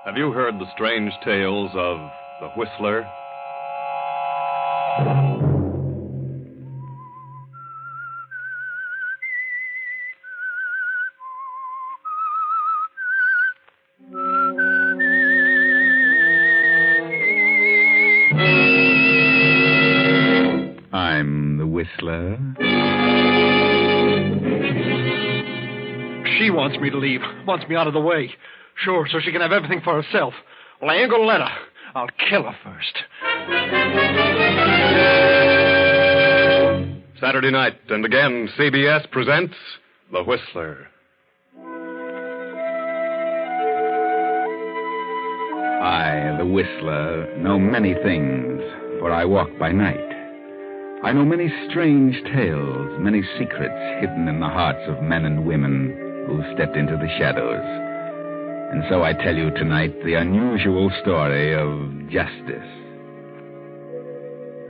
Have you heard the strange tales of the Whistler? I'm the Whistler. She wants me to leave, wants me out of the way. Sure, so she can have everything for herself. Well, I ain't gonna let her. I'll kill her first. Saturday night, and again, CBS presents The Whistler. I, the Whistler, know many things, for I walk by night. I know many strange tales, many secrets hidden in the hearts of men and women who've stepped into the shadows. And so I tell you tonight the unusual story of justice.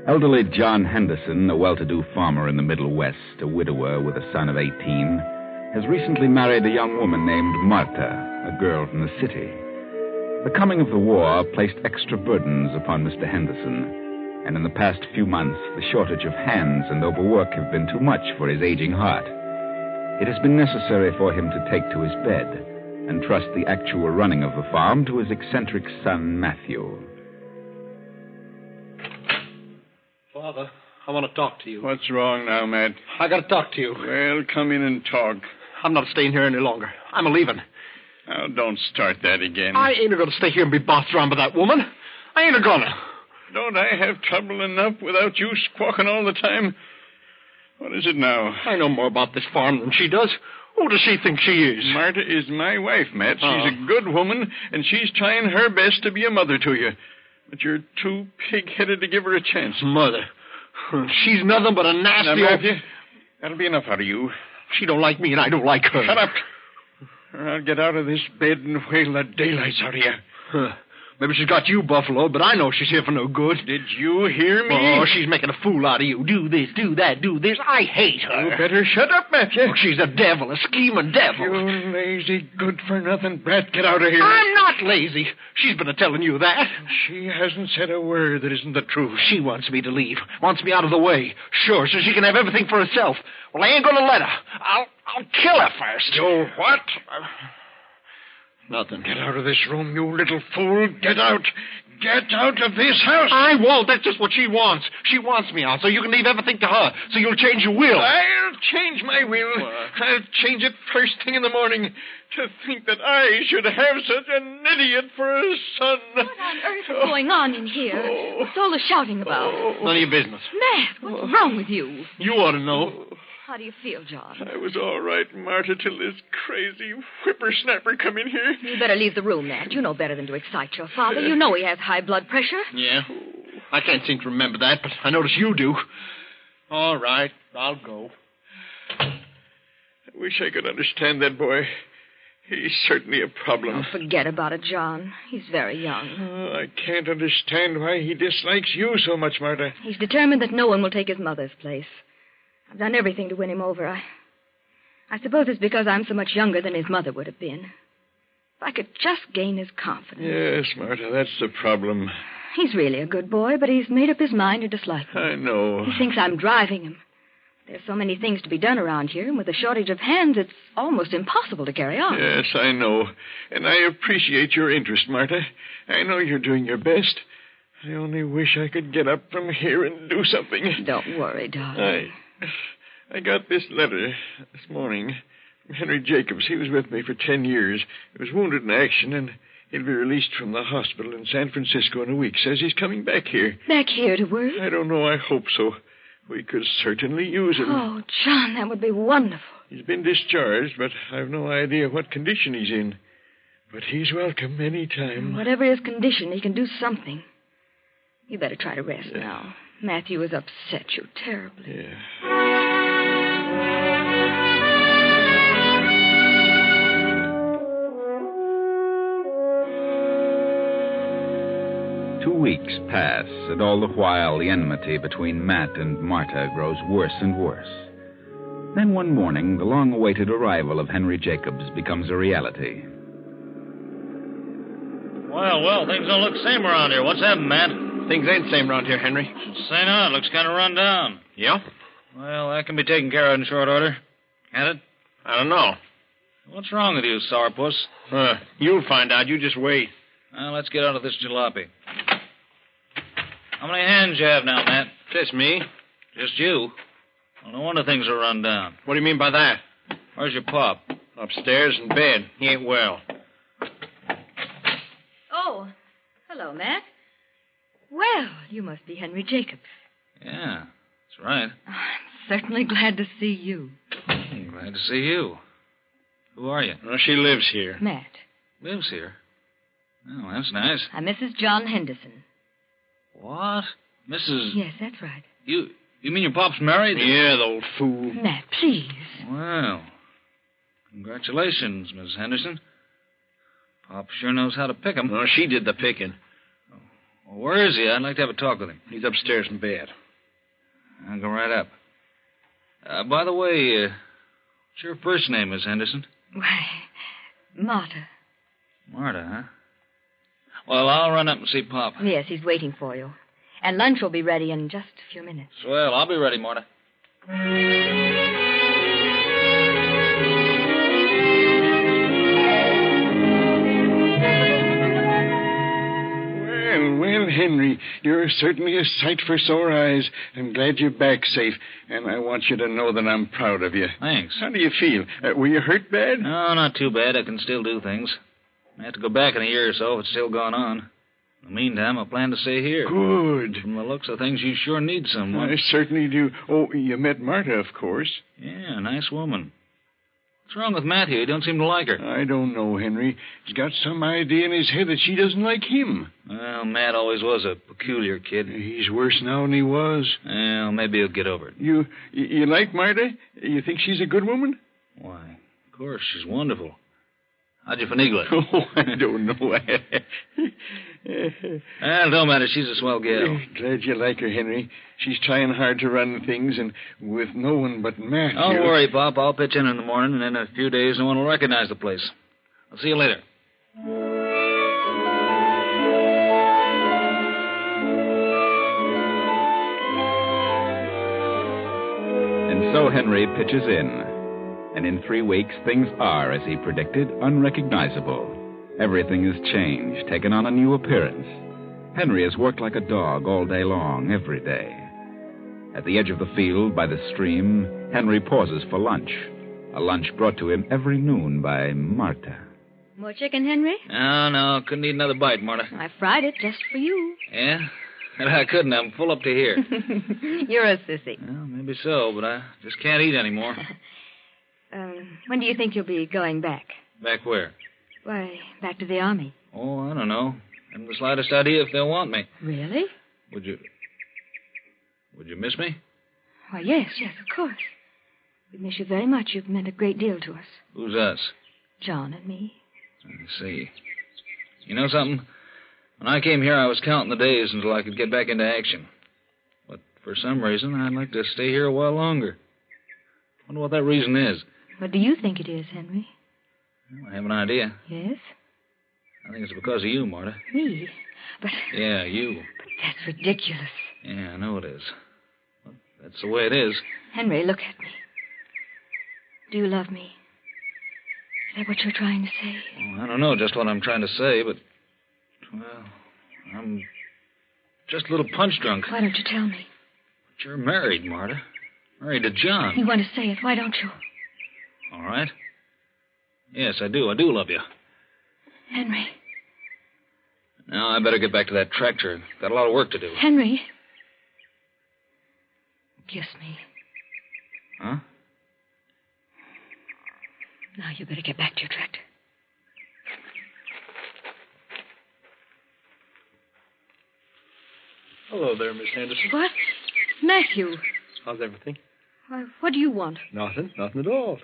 Elderly John Henderson, a well-to-do farmer in the Middle West, a widower with a son of 18, has recently married a young woman named Marta, a girl from the city. The coming of the war placed extra burdens upon Mr. Henderson, and in the past few months, the shortage of hands and overwork have been too much for his aging heart. It has been necessary for him to take to his bed and trust the actual running of the farm to his eccentric son, Matthew. Father, I want to talk to you. What's wrong now, Matt? I got to talk to you. Well, come in and talk. I'm not staying here any longer. I'm a-leaving. Now, don't start that again. I ain't going to stay here and be bossed around by that woman. I ain't gonna. Don't I have trouble enough without you squawking all the time? What is it now? I know more about this farm than she does. Who does she think she is? Marta is my wife, Matt. She's a good woman, and she's trying her best to be a mother to you. But you're too pig-headed to give her a chance. Mother? She's nothing but a nasty... Now, Matthew, that'll be enough out of you. She don't like me, and I don't like her. Shut up. Or I'll get out of this bed and whale the daylights out of you. Maybe she's got you, Buffalo, but I know she's here for no good. Did you hear me? Oh, she's making a fool out of you. Do this, do that, do this. I hate her. You better shut up, Matthew. Oh, she's a devil, a scheming devil. You lazy, good-for-nothing brat. Get out of here. I'm not lazy. She's been telling you that. She hasn't said a word that isn't the truth. She wants me to leave, wants me out of the way. Sure, so she can have everything for herself. Well, I ain't going to let her. I'll kill her first. You what? Nothing. Get out of this room, you little fool. Get out. Get out of this house. I won't. That's just what she wants. She wants me out, so you can leave everything to her, so you'll change your will. I'll change my will. I'll change it first thing in the morning. To think that I should have such an idiot for a son. What on earth is going on in here? What's all the shouting about? None of your business. Matt, what's wrong with you? You ought to know. How do you feel, John? I was all right, Marta, till this crazy whippersnapper come in here. You better leave the room, Matt. You know better than to excite your father. You know he has high blood pressure. Yeah? I can't seem to remember that, but I notice you do. All right, I'll go. I wish I could understand that boy. He's certainly a problem. Oh, forget about it, John. He's very young. Oh, I can't understand why he dislikes you so much, Marta. He's determined that no one will take his mother's place. I've done everything to win him over. I suppose it's because I'm so much younger than his mother would have been. If I could just gain his confidence. Yes, Marta, that's the problem. He's really a good boy, but he's made up his mind to dislike me. I know. He thinks I'm driving him. There's so many things to be done around here, and with a shortage of hands, it's almost impossible to carry on. Yes, I know. And I appreciate your interest, Marta. I know you're doing your best. I only wish I could get up from here and do something. Don't worry, darling. I got this letter this morning from Henry Jacobs. He was with me for 10 years. He was wounded in action, and he'll be released from the hospital in San Francisco in a week. Says he's coming back here. Back here to work? I don't know. I hope so. We could certainly use him. Oh, John, that would be wonderful. He's been discharged, but I've no idea what condition he's in. But he's welcome any time. Whatever his condition, he can do something. You better try to rest now. Matthew has upset you terribly. Yeah. 2 weeks pass, and all the while the enmity between Matt and Marta grows worse and worse. Then one morning, the long-awaited arrival of Henry Jacobs becomes a reality. Well, things don't look same around here. What's happened, Matt? Things ain't same around here, Henry. Should say not. Looks kind of run down. Yeah? Well, that can be taken care of in short order. Can't it? I don't know. What's wrong with you, sourpuss? You'll find out. You just wait. Well, let's get out of this jalopy. How many hands you have now, Matt? Just me. Just you? Well, no wonder things are run down. What do you mean by that? Where's your pop? Upstairs in bed. He ain't well. Oh, hello, Matt. Well, you must be Henry Jacobs. Yeah, that's right. I'm certainly glad to see you. I'm glad to see you. Who are you? Well, she lives here. Matt. Lives here. Oh, that's nice. I'm Mrs. John Henderson. What? Mrs. Yes, that's right. You mean your pop's married? Yeah, the old fool. Matt, please. Well, congratulations, Miss Henderson. Pop sure knows how to pick 'em. Well, she did the picking. Well, where is he? I'd like to have a talk with him. He's upstairs in bed. I'll go right up. By the way, what's your first name, Miss Henderson? Why, Marta. Marta, huh? Well, I'll run up and see Pop. Yes, he's waiting for you. And lunch will be ready in just a few minutes. Swell, I'll be ready, Marta. Well, Henry, you're certainly a sight for sore eyes. I'm glad you're back safe, and I want you to know that I'm proud of you. Thanks. How do you feel? Were you hurt bad? No, not too bad. I can still do things. I have to go back in a year or so if it's still going on. In the meantime, I plan to stay here. Good. From the looks of things, you sure need someone. I certainly do. Oh, you met Marta, of course. Yeah, nice woman. What's wrong with Matthew? You don't seem to like her. I don't know, Henry. He's got some idea in his head that she doesn't like him. Well, Matt always was a peculiar kid. He's worse now than he was. Well, maybe he'll get over it. You like Marta? You think she's a good woman? Why, of course, she's wonderful. How'd you finagle it? Oh, I don't know. Well, don't matter. She's a swell gal. Glad you like her, Henry. She's trying hard to run things, and with no one but Matthew. Don't worry, Pop. I'll pitch in the morning, and in a few days, no one will recognize the place. I'll see you later. And so Henry pitches in. And in 3 weeks, things are, as he predicted, unrecognizable. Everything has changed, taken on a new appearance. Henry has worked like a dog all day long, every day. At the edge of the field, by the stream, Henry pauses for lunch. A lunch brought to him every noon by Marta. More chicken, Henry? No, couldn't eat another bite, Marta. I fried it just for you. Yeah? And I couldn't. I'm full up to here. You're a sissy. Well, maybe so, but I just can't eat anymore. When do you think you'll be going back? Back where? Why, back to the army. Oh, I don't know. I haven't the slightest idea if they'll want me. Really? Would you miss me? Why, yes, of course. We miss you very much. You've meant a great deal to us. Who's us? John and me. I see. You know something? When I came here, I was counting the days until I could get back into action. But for some reason, I'd like to stay here a while longer. I wonder what that reason is. What do you think it is, Henry? Well, I have an idea. Yes? I think it's because of you, Marta. Me? But... Yeah, you. But that's ridiculous. Yeah, I know it is. Well, that's the way it is. Henry, look at me. Do you love me? Is that what you're trying to say? Well, I don't know just what I'm trying to say, but... Well, I'm just a little punch drunk. Why don't you tell me? But you're married, Marta. Married to John. You want to say it. Why don't you? All right. Yes, I do. I do love you. Henry. Now, I better get back to that tractor. Got a lot of work to do. Henry. Kiss me. Huh? Now you better get back to your tractor. Hello there, Miss Henderson. What? Matthew. How's everything? Why, what do you want? Nothing at all.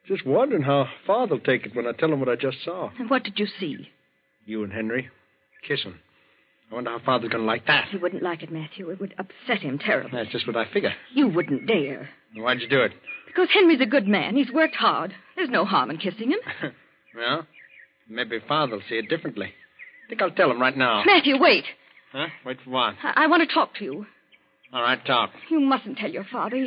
Just wondering how Father'll take it when I tell him what I just saw. And what did you see? You and Henry kissing. I wonder how Father's going to like that. He wouldn't like it, Matthew. It would upset him terribly. That's just what I figure. You wouldn't dare. Why'd you do it? Because Henry's a good man. He's worked hard. There's no harm in kissing him. Well, maybe Father'll see it differently. I think I'll tell him right now. Matthew, wait. Huh? Wait for what? I want to talk to you. All right, talk. You mustn't tell your father.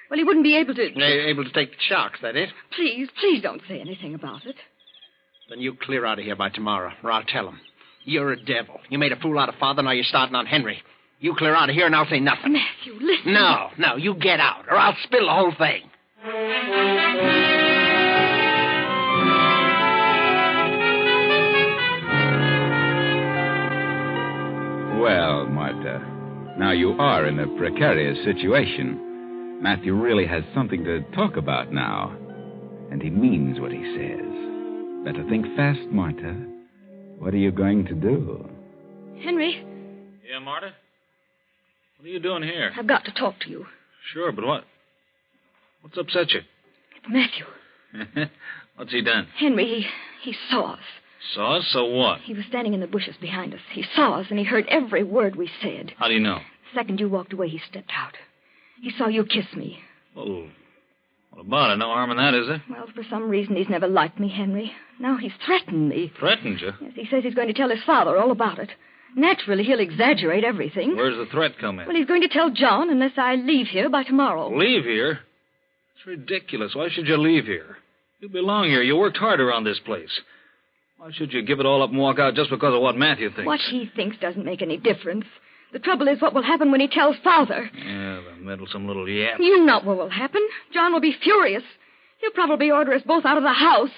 Well, he wouldn't be able to... Able to take the shocks, that is? Please don't say anything about it. Then you clear out of here by tomorrow, or I'll tell him. You're a devil. You made a fool out of Father, now you're starting on Henry. You clear out of here and I'll say nothing. Matthew, listen. No, you get out, or I'll spill the whole thing. Well, Martha, now you are in a precarious situation. Matthew really has something to talk about now. And he means what he says. Better think fast, Martha. What are you going to do? Henry? Yeah, Marta? What are you doing here? I've got to talk to you. Sure, but what? What's upset you? It's Matthew. What's he done? Henry, he saw us. Saw us? So what? He was standing in the bushes behind us. He saw us, and he heard every word we said. How do you know? The second you walked away, he stepped out. He saw you kiss me. Well, what about it? No harm in that, is there? Well, for some reason, he's never liked me, Henry. Now he's threatened me. Threatened you? Yes, he says he's going to tell his father all about it. Naturally, he'll exaggerate everything. Where's the threat come in? Well, he's going to tell John unless I leave here by tomorrow. Leave here? It's ridiculous. Why should you leave here? You belong here. You worked hard around this place. Why should you give it all up and walk out just because of what Matthew thinks? What he thinks doesn't make any difference. The trouble is what will happen when he tells Father. Yeah, the meddlesome little yap. You know what will happen. John will be furious. He'll probably order us both out of the house.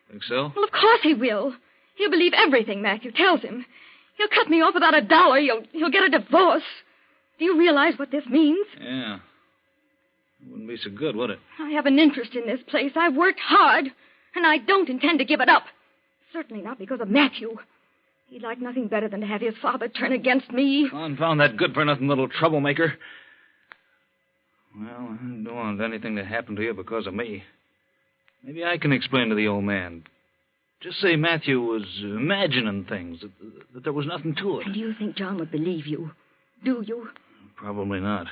Think so? Well, of course he will. He'll believe everything Matthew tells him. He'll cut me off without a dollar. He'll get a divorce. Do you realize what this means? Yeah. It wouldn't be so good, would it? I have an interest in this place. I've worked hard, and I don't intend to give it up. Certainly not because of Matthew. He'd like nothing better than to have his father turn against me. Confound that good-for-nothing little troublemaker. Well, I don't want anything to happen to you because of me. Maybe I can explain to the old man. Just say Matthew was imagining things, that there was nothing to it. And do you think John would believe you? Do you? Probably not.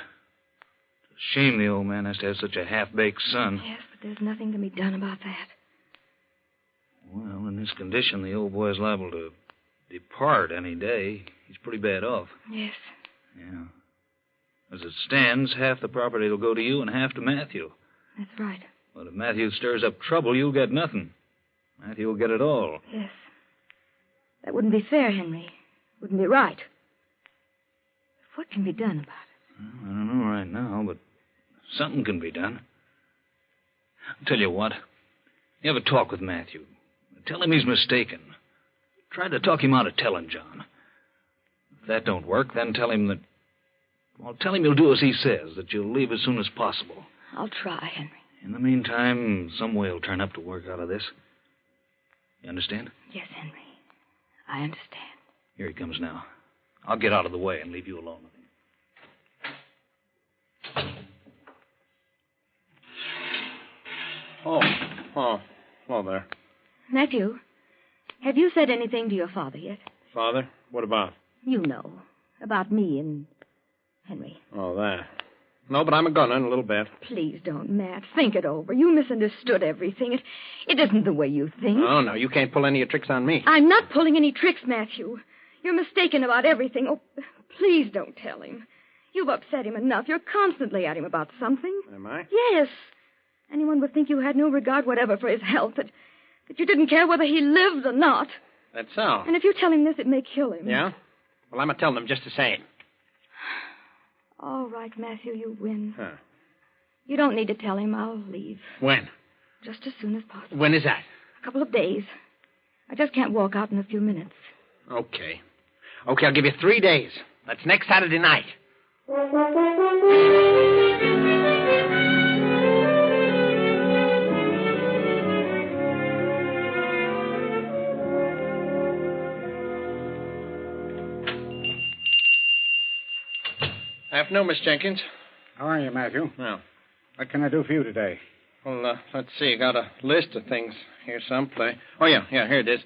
It's a shame the old man has to have such a half-baked son. Yes, but there's nothing to be done about that. Well, in this condition, the old boy's liable to depart any day. He's pretty bad off. Yes. Yeah. As it stands, half the property will go to you and half to Matthew. That's right. But if Matthew stirs up trouble, you'll get nothing. Matthew will get it all. Yes. That wouldn't be fair, Henry. Wouldn't be right. What can be done about it? Well, I don't know right now, but something can be done. I'll tell you what. You have a talk with Matthew. Tell him he's mistaken. Try to talk him out of telling John. If that don't work, then tell him that... Well, tell him you'll do as he says, that you'll leave as soon as possible. I'll try, Henry. In the meantime, some way will turn up to work out of this. You understand? Yes, Henry. I understand. Here he comes now. I'll get out of the way and leave you alone with him. Oh, there. Matthew, have you said anything to your father yet? Father? What about? You know. About me and Henry. Oh, that. No, but I'm a-gonna in a little bit. Please don't, Matt. Think it over. You misunderstood everything. It isn't the way you think. Oh, no, you can't pull any of your tricks on me. I'm not pulling any tricks, Matthew. You're mistaken about everything. Oh, please don't tell him. You've upset him enough. You're constantly at him about something. Am I? Yes. Anyone would think you had no regard whatever for his health, that you didn't care whether he lived or not. That's so. And if you tell him this, it may kill him. Yeah? Well, I'm telling him just the same. All right, Matthew, you win. Huh. You don't need to tell him. I'll leave. When? Just as soon as possible. When is that? A couple of days. I just can't walk out in a few minutes. Okay. Okay, I'll give you 3 days. That's next Saturday night. Afternoon, Miss Jenkins. How are you, Matthew? Well, What can I do for you today? well, let's see. I got a list of things here someplace. Oh, yeah, here it is.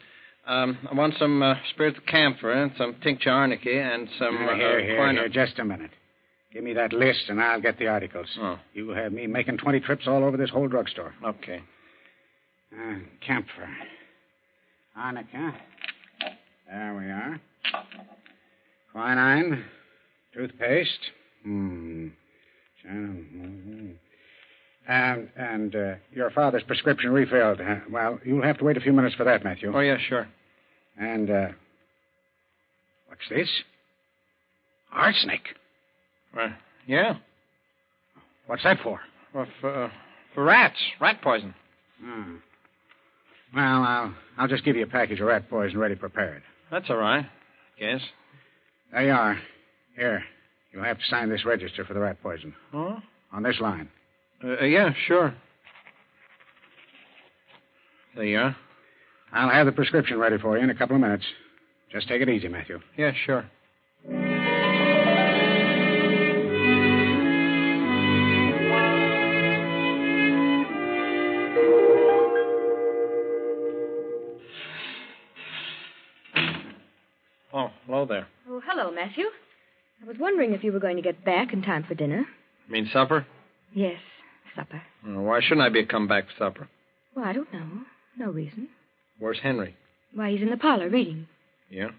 I want some spirit of camphor and some tincture arnica and some... Here, just a minute. Give me that list and I'll get the articles. Oh. You have me making 20 trips all over this whole drugstore. Okay. Camphor. Arnica. There we are. Quinine, toothpaste. And your father's prescription refilled. Well, you'll have to wait a few minutes for that, Matthew. Oh, yeah, sure. And, what's this? Arsenic. Yeah. What's that for? Well, for rats. Rat poison. Well, I'll just give you a package of rat poison ready prepared. That's all right. Yes. There you are. Here. You'll have to sign this register for the rat poison. Huh? On this line. Yeah, sure. There you are. I'll have the prescription ready for you in a couple of minutes. Just take it easy, Matthew. Yeah, sure. Oh, hello there. Oh, hello, Matthew. I was wondering if you were going to get back in time for dinner. You mean supper? Yes, supper. Why shouldn't I be come back for supper? Well, I don't know. No reason. Where's Henry? Why, he's in the parlor reading. Yeah?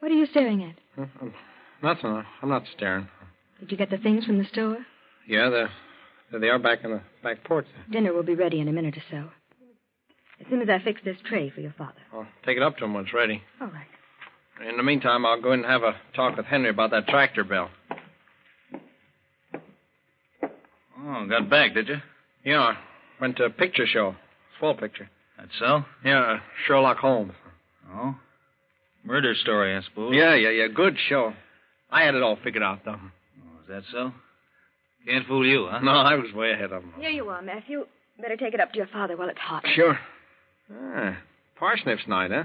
What are you staring at? Nothing. I'm not staring. Did you get the things from the store? Yeah, there they are back in the back porch. Dinner will be ready in a minute or so. As soon as I fix this tray for your father. I'll take it up to him when it's ready. All right. In the meantime, I'll go in and have a talk with Henry about that tractor bell. Oh, got back, did you? Yeah, I went to a picture show. Full picture. That's so? Yeah, Sherlock Holmes. Oh? Murder story, I suppose. Yeah. Good show. I had it all figured out, though. Oh, is that so? Can't fool you, huh? No, I was way ahead of him. Here you are, Matthew. Better take it up to your father while it's hot. Sure. Parsnips night, huh?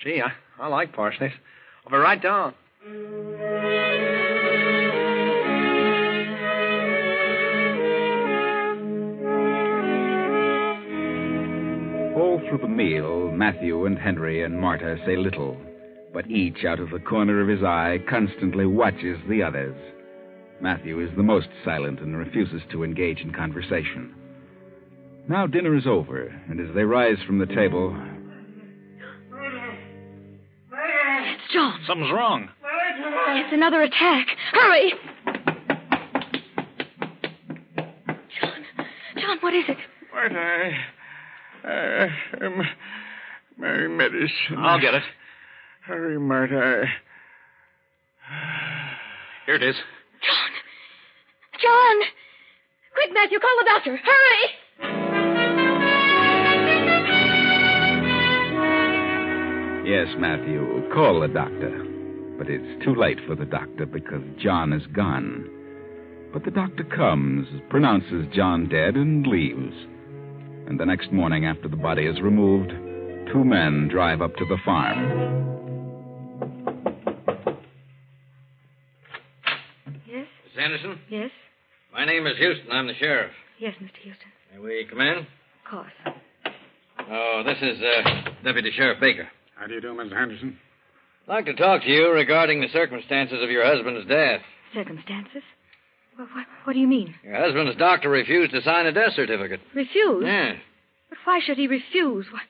Gee, I like parsnips. I'll be right down. All through the meal, Matthew and Henry and Marta say little, but each out of the corner of his eye constantly watches the others. Matthew is the most silent and refuses to engage in conversation. Now dinner is over, and as they rise from the table... It's John. Something's wrong. It's another attack. Hurry! John, what is it? Marta, Mary Medicine. I'll get it. Hurry, Marta. Here it is. John! Quick, Matthew, call the doctor. Hurry! Yes, Matthew, call the doctor. But it's too late for the doctor because John is gone. But the doctor comes, pronounces John dead, and leaves. And the next morning, after the body is removed, two men drive up to the farm. Yes? Miss Anderson? Yes? My name is Houston. I'm the sheriff. Yes, Mr. Houston. May we come in? Of course. Oh, this is Deputy Sheriff Baker. How do you do, Mr. Henderson? I'd like to talk to you regarding the circumstances of your husband's death. Circumstances? Well, what do you mean? Your husband's doctor refused to sign a death certificate. Refused? Yes. But why should he refuse? Why,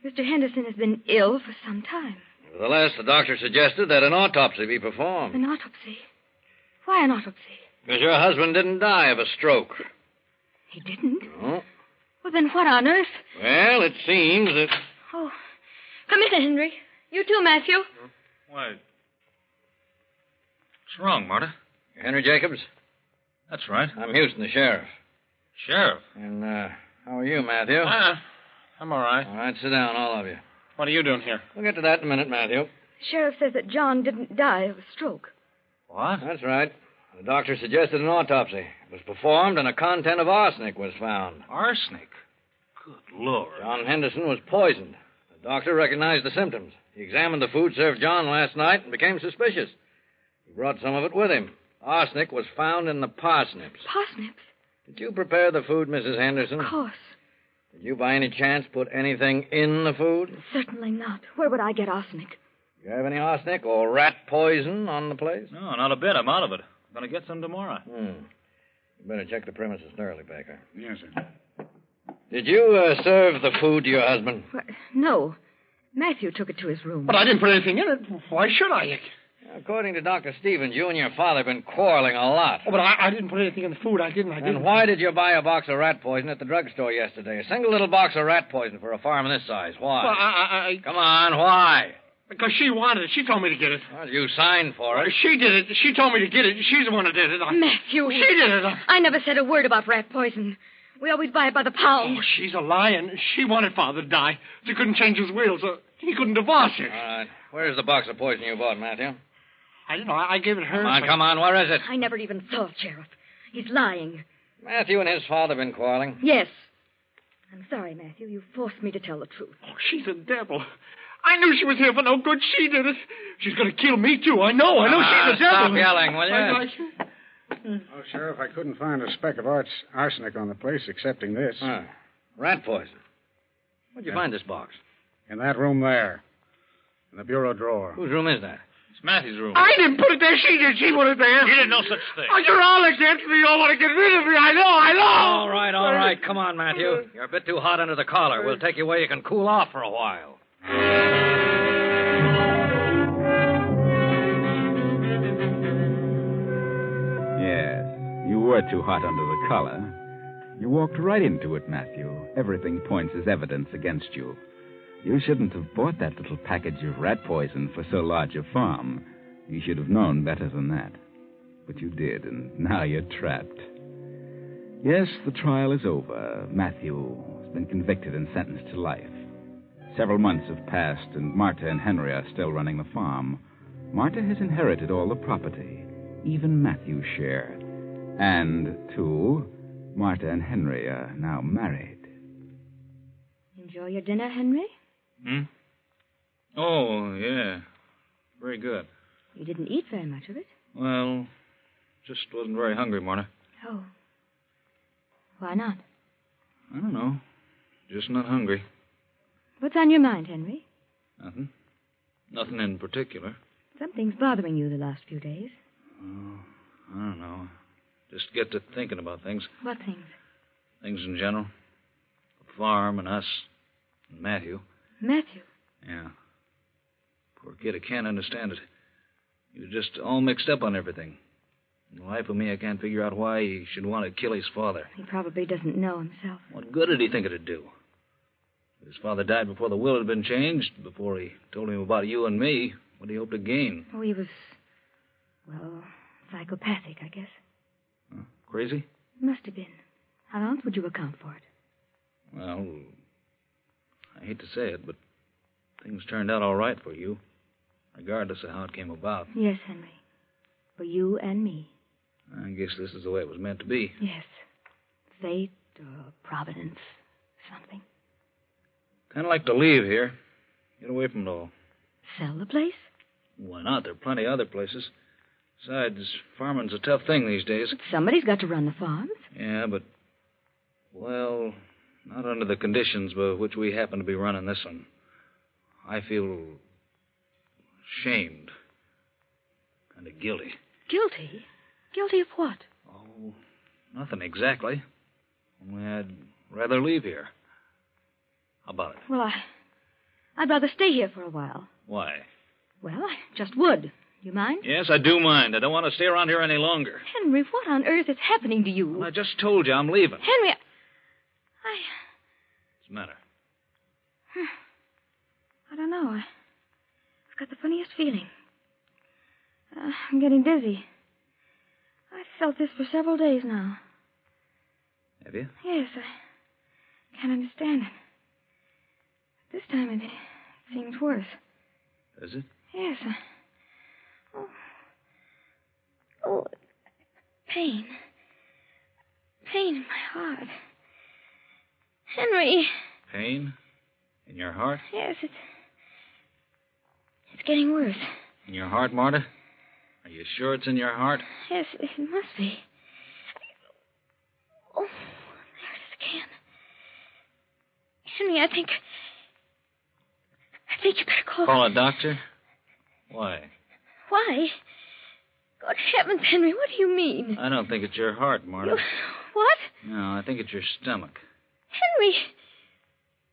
Mr. Henderson has been ill for some time. Nevertheless, the doctor suggested that an autopsy be performed. An autopsy? Why an autopsy? Because your husband didn't die of a stroke. He didn't? No. Well, then what on earth? Well, it seems that... Oh, come in, Henry. You too, Matthew. Why? What's wrong, Marta? You're Henry Jacobs? That's right. I'm Houston, the sheriff. Sheriff? And, how are you, Matthew? I'm all right. All right, sit down, all of you. What are you doing here? We'll get to that in a minute, Matthew. The sheriff says that John didn't die of a stroke. What? That's right. The doctor suggested an autopsy. It was performed, and a content of arsenic was found. Arsenic? Good Lord. John Henderson was poisoned. The doctor recognized the symptoms. He examined the food served John last night and became suspicious. He brought some of it with him. Arsenic was found in the parsnips. Parsnips? Did you prepare the food, Mrs. Henderson? Of course. Did you by any chance put anything in the food? Certainly not. Where would I get arsenic? Do you have any arsenic or rat poison on the place? No, not a bit. I'm out of it. I'm going to get some tomorrow. You better check the premises thoroughly, Baker. Yes, sir. Did you serve the food to your husband? Well, no. Matthew took it to his room. But I didn't put anything in it. Why should I? According to Dr. Stevens, you and your father have been quarreling a lot. Oh, but I didn't put anything in the food. I didn't. And why did you buy a box of rat poison at the drugstore yesterday? A single little box of rat poison for a farm this size. Why? Well, Come on, why? Because she wanted it. She told me to get it. Well, you signed for it. She did it. She told me to get it. She's the one who did it. Matthew. She did it. I never said a word about rat poison. We always buy it by the pound. Oh, she's a lion. She wanted Father to die. She couldn't change his will, so he couldn't divorce her. All right. Where's the box of poison you bought, Matthew? I don't know. I gave it her. Come on. Where is it? I never even saw it, Sheriff. He's lying. Matthew and his father have been quarreling. Yes. I'm sorry, Matthew. You forced me to tell the truth. Oh, she's a devil. I knew she was here for no good. She did it. She's going to kill me, too. I know. She's a devil. Stop yelling, will you? Oh, Sheriff, I couldn't find a speck of arsenic on the place excepting this. Rat poison. Where'd you find this box? In that room there. In the bureau drawer. Whose room is that? It's Matthew's room. I didn't put it there. She did. She put it there. You didn't know such thing. Oh, you're all against me. You all want to get rid of me. I know. All right. Come on, Matthew. You're a bit too hot under the collar. We'll take you where you can cool off for a while. Yes, you were too hot under the collar. You walked right into it, Matthew. Everything points as evidence against you. You shouldn't have bought that little package of rat poison for so large a farm. You should have known better than that. But you did, and now you're trapped. Yes, the trial is over. Matthew has been convicted and sentenced to life. Several months have passed, and Marta and Henry are still running the farm. Marta has inherited all the property, even Matthew's share. And, too, Marta and Henry are now married. Enjoy your dinner, Henry? Oh, yeah. Very good. You didn't eat very much of it. Well, just wasn't very hungry, Marta. Oh. Why not? I don't know. Just not hungry. What's on your mind, Henry? Nothing. Nothing in particular. Something's bothering you the last few days. Oh, I don't know. Just get to thinking about things. What things? Things in general. The farm and us and Matthew. Matthew? Yeah. Poor kid, I can't understand it. He was just all mixed up on everything. In the life of me, I can't figure out why he should want to kill his father. He probably doesn't know himself. What good did he think it'd do? His father died before the will had been changed, before he told him about you and me. What did he hope to gain? Oh, he was, well, psychopathic, I guess. Huh? Crazy? Must have been. How else would you account for it? Well, I hate to say it, but things turned out all right for you, regardless of how it came about. Yes, Henry. For you and me. I guess this is the way it was meant to be. Yes. Fate or providence, something. Kind of like to leave here. Get away from it all. Sell the place? Why not? There are plenty of other places. Besides, farming's a tough thing these days. But somebody's got to run the farms. Yeah, but, well, not under the conditions by which we happen to be running this one. I feel ashamed. Kind of guilty. Guilty? Guilty of what? Oh, nothing exactly. Only I'd rather leave here. How about it? Well, I'd rather stay here for a while. Why? Well, I just would. You mind? Yes, I do mind. I don't want to stay around here any longer. Henry, what on earth is happening to you? Well, I just told you I'm leaving. Henry, What's the matter? I don't know. I've got the funniest feeling. I'm getting dizzy. I've felt this for several days now. Have you? Yes, I can't understand it. This time it seems worse. Does it? Yes. Oh, pain. Pain in my heart. Henry. Pain? In your heart? Yes, it's getting worse. In your heart, Marta? Are you sure it's in your heart? Yes, it must be. Oh, there's it again. Henry, I think you better call... Call a doctor? Why? Why? Good heavens, Henry, what do you mean? I don't think it's your heart, Marta. What? No, I think it's your stomach. Henry,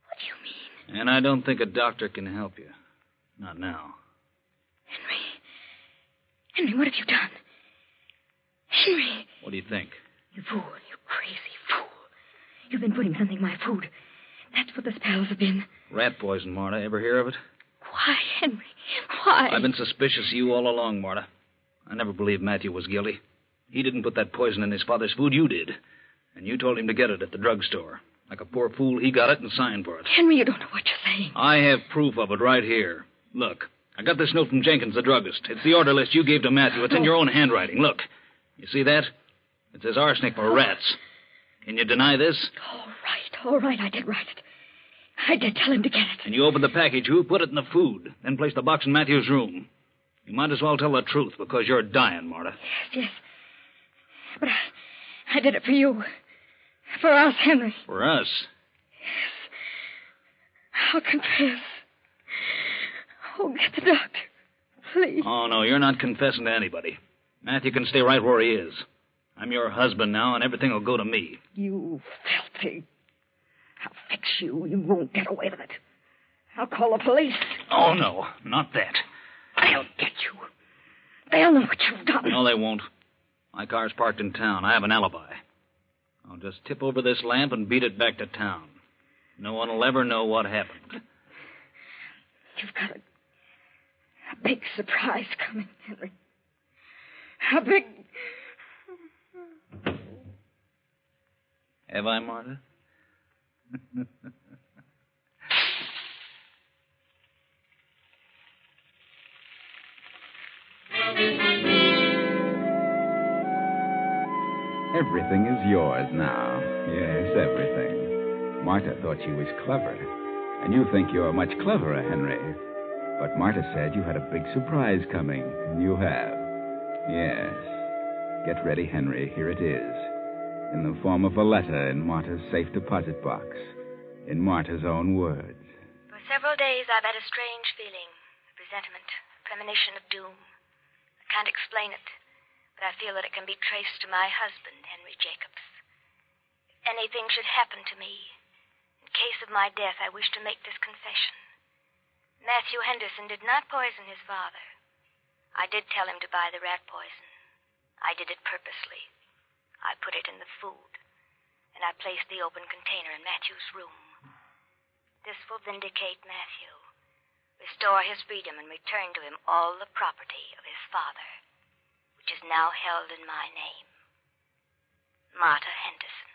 what do you mean? And I don't think a doctor can help you. Not now. Henry, what have you done? Henry! What do you think? You fool, you crazy fool. You've been putting something in my food. That's what the spells have been. Rat poison, Marta. Ever hear of it? Why, Henry? Why? I've been suspicious of you all along, Marta. I never believed Matthew was guilty. He didn't put that poison in his father's food. You did. And you told him to get it at the drugstore. Like a poor fool, he got it and signed for it. Henry, you don't know what you're saying. I have proof of it right here. Look, I got this note from Jenkins, the druggist. It's the order list you gave to Matthew. It's in your own handwriting. Look. You see that? It says arsenic for rats. Can you deny this? All right. I did write it. I did tell him to get it. And you opened the package. You put it in the food. Then placed the box in Matthew's room. You might as well tell the truth because you're dying, Marta. Yes. But I did it for you. For us, Henry. For us? Yes. I'll confess. Oh, get the doctor. Please. Oh, no, you're not confessing to anybody. Matthew can stay right where he is. I'm your husband now, and everything will go to me. You filthy. I'll fix you. You won't get away with it. I'll call the police. Oh, no, not that. They'll get you. They'll know what you've done. No, they won't. My car's parked in town. I have an alibi. I'll just tip over this lamp and beat it back to town. No one will ever know what happened. You've got a big surprise coming, Henry. A big... Have I, Marta? Everything is yours now. Yes, everything. Marta thought she was clever. And you think you're much cleverer, Henry. But Marta said you had a big surprise coming, and you have. Yes. Get ready, Henry. Here it is. In the form of a letter in Marta's safe deposit box. In Marta's own words. For several days I've had a strange feeling. A presentiment. A premonition of doom. I can't explain it. But I feel that it can be traced to my husband, Henry Jacobs. If anything should happen to me, in case of my death, I wish to make this confession. Matthew Henderson did not poison his father. I did tell him to buy the rat poison. I did it purposely. I put it in the food, and I placed the open container in Matthew's room. This will vindicate Matthew, restore his freedom, and return to him all the property of his father, which is now held in my name. Marta Henderson.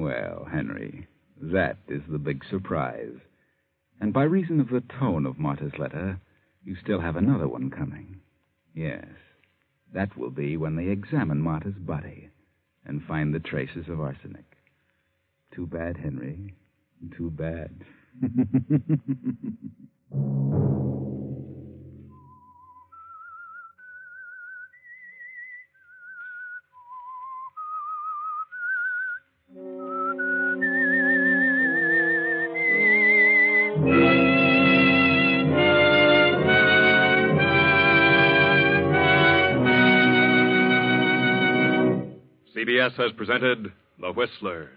Well, Henry, that is the big surprise. And by reason of the tone of Marta's letter, you still have another one coming. Yes, that will be when they examine Marta's body and find the traces of arsenic. Too bad, Henry. Too bad. CBS has presented The Whistler.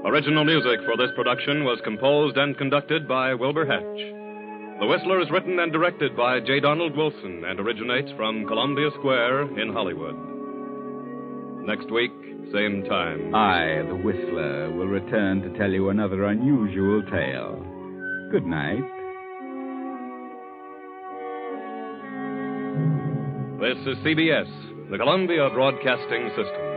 Original music for this production was composed and conducted by Wilbur Hatch. The Whistler is written and directed by J. Donald Wilson and originates from Columbia Square in Hollywood. Next week, same time. I, the Whistler, will return to tell you another unusual tale. Good night. This is CBS, the Columbia Broadcasting System.